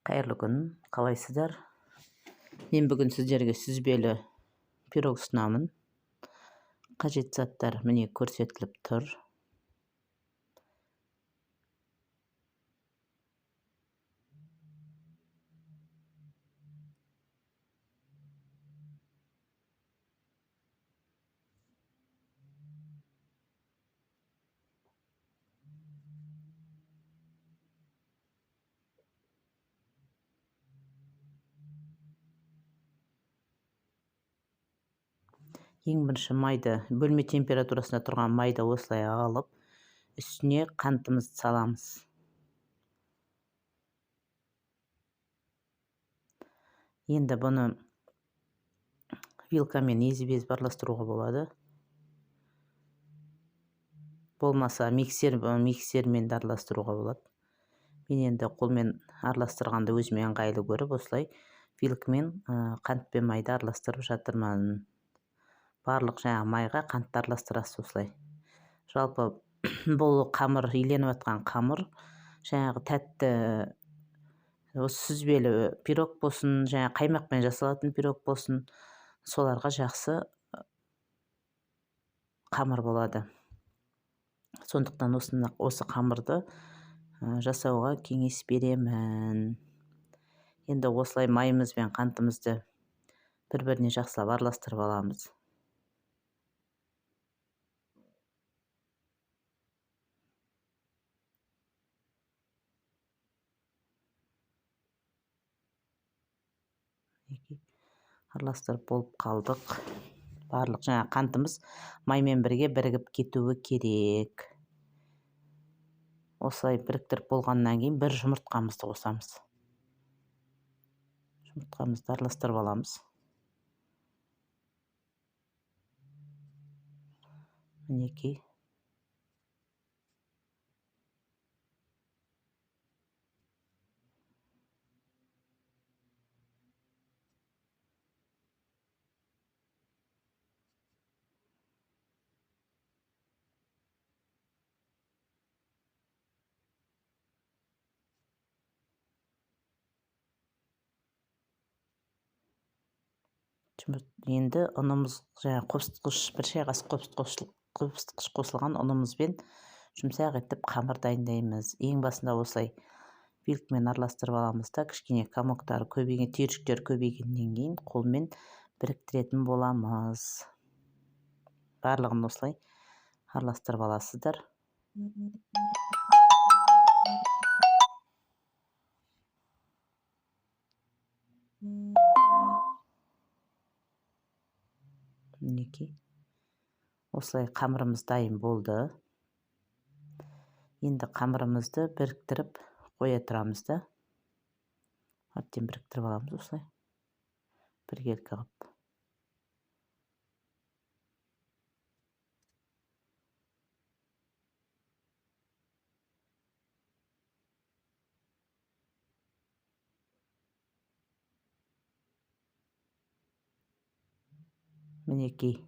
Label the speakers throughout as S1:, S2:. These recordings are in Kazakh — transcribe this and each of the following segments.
S1: Қайырлы күн, қалайсыздар? Мен бүгін сіздерге сүзбелі пирог ұсынамын. Қажет заттар міне көрсетіліп тұр. Ең бірінші майды, бөлме температурасында тұрған майды осылай алып, үстіне қантымызды саламыз. Енді бұны вилкамен езіп араластыруға болады. Болмаса миксермен де араластыруға болады. Мен енді қолмен араластырғанды өзіме ыңғайлы көріп, осылай вилкамен қант пен майды араластырып жатырмын. Барлық майға қантты араластырасыз осылай. Жалпы бұл қамыр, иленіп жатқан қамыр, тәтті осы сүзбелі пирог болсын, қаймақпен жасалатын пирог болсын, соларға жақсы қамыр болады. Сондықтан осы қамырды жасауға кеңес беремін. Енді осылай майымыз бен қантымызды бір-біріне жақсылап араластырып аламыз. Араластырып болып қалдық. Барлық қантымыз маймен бірге бірігіп кетуі керек. Осылай біріктіріп болғаннан кейін бір жұмыртқамызды қосамыз. Жұмыртқамызды араластырып аламыз. Мінекей. Енді ұнымыз бір шай қасық қопсытқыш қосылған ұнымызбен жұмсақ етіп қамыр дайындаймыз. Ең басында осылай вилкамен араластырып аламыз да, кішкене комоктары көбейген, түйіршіктер көбейгеннен кейін қолмен біріктіретін боламыз. Барлығын осылай араластырып аласыздар. Мінекей. Осылай қамырымыз дайын болды. Енді қамырымызды біріктіріп қоя тұрамыз да. Әбден біріктіріп аламыз осылай. Біркелкі қылып. Мінекей.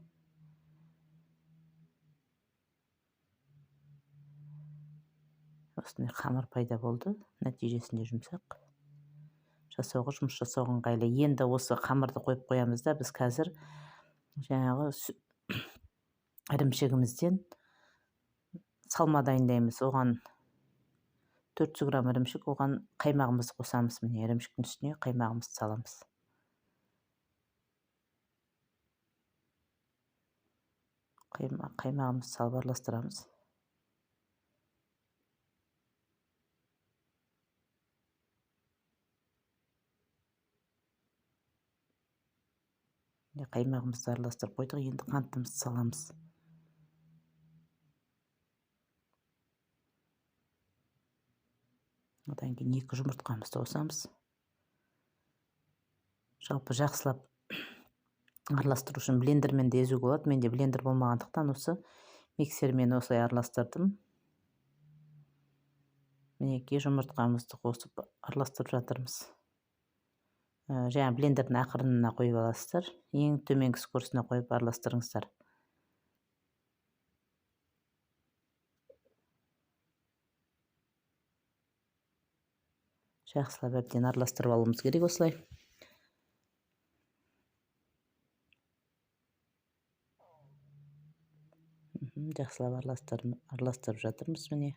S1: Осындай қамыр пайда болды. Нәтижесінде жұмсақ. Жұмыс жасауға ыңғайлы. Енді осы қамырды қойып қоямыз да, біз қазір ірімшігімізден салма дайындаймыз. Оған 400 грамм ірімшік, оған қаймағымызды қосамыз. Міне ірімшіктің үстіне қаймағымызды саламыз. Қаймағымызды салып араластырамыз. Қаймағымызды араластырып қойдық, енді қантымызды саламыз. Одан кейін 2 жұмыртқамызды қосамыз. Жалпы жақсылап араластыру үшін блендермен де езуге болады. Менде блендер болмағандықтан осы миксермен осылай араластырдым. Мінекей жұмыртқамызды қосып араластырып жатырмыз. Блендердің ақырынына қойып аласыздар. Ең төменгі скоростына қойып араластырыңыздар. жақсылап әбден араластырып алуымыз керек осылай. Жақсылап араластырып жатырмыз міне.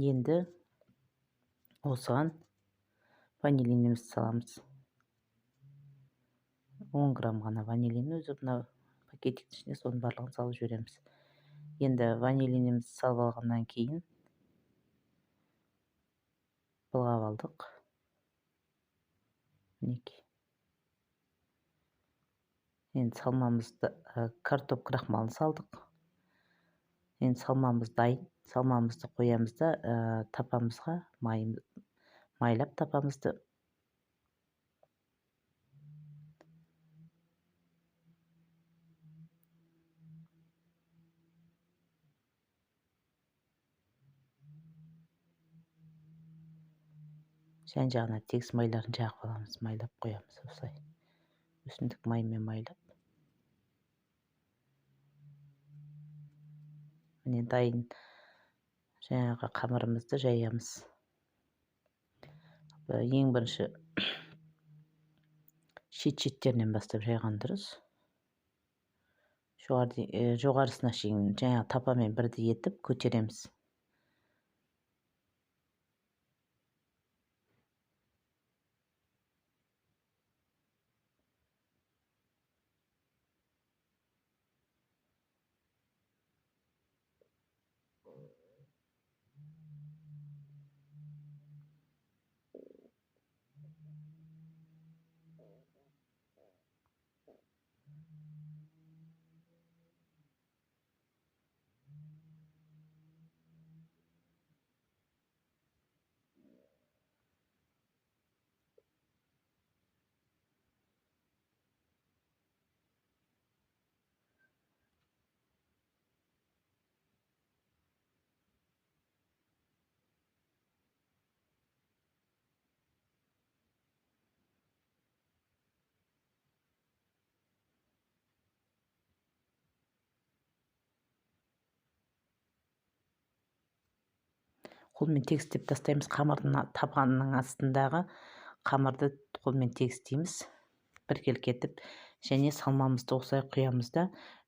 S1: Енді осыған ванилинімізді саламыз. 10 грамм ғана ванилин өзі мына пакеттің ішіне, соның барлығын салып жібереміз. Енді ванилинімізді салып алғаннан кейін былғап алдық. Мінекей. Енді салмамызды, картоп крахмалын салдық. Енді салмамыз дайын. Салмамызды қоямыз да тапамызға майлап тапамызды жан-жағына тегіс майларын жағып аламыз, майлап қоямыз осылай. Өсімдік майымен майлап. Міне дайын жаңағы қамырымызды жаямыз. Ең бірінші шет-шеттерінен бастап жайған дұрыс. Жоғарысына шейін жаңағы тапамен бірдей етіп көтереміз. Қолмен тегістеп тастаймыз. Қамырдың табанының астындағы қамырды қолмен тегістейміз. Біркелкі етіп, және салмамызды осылай құямыз да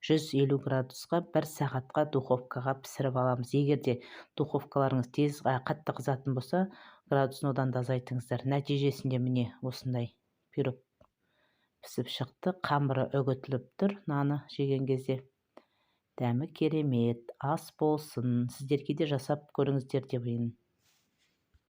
S1: 150 градусқа 1 сағатқа духовкаға пісіріп аламыз. Егер де духовкаларыңыз тез қатты қызатын болса, градусын одан да азайтыңыздар. Нәтижесінде міне осындай пирог пісіп шықты. Қамыры үгітіліп тұр. Наны жеген кезде дәмі керемет, ас болсын. Сіздерге де жасап көріңіздер деп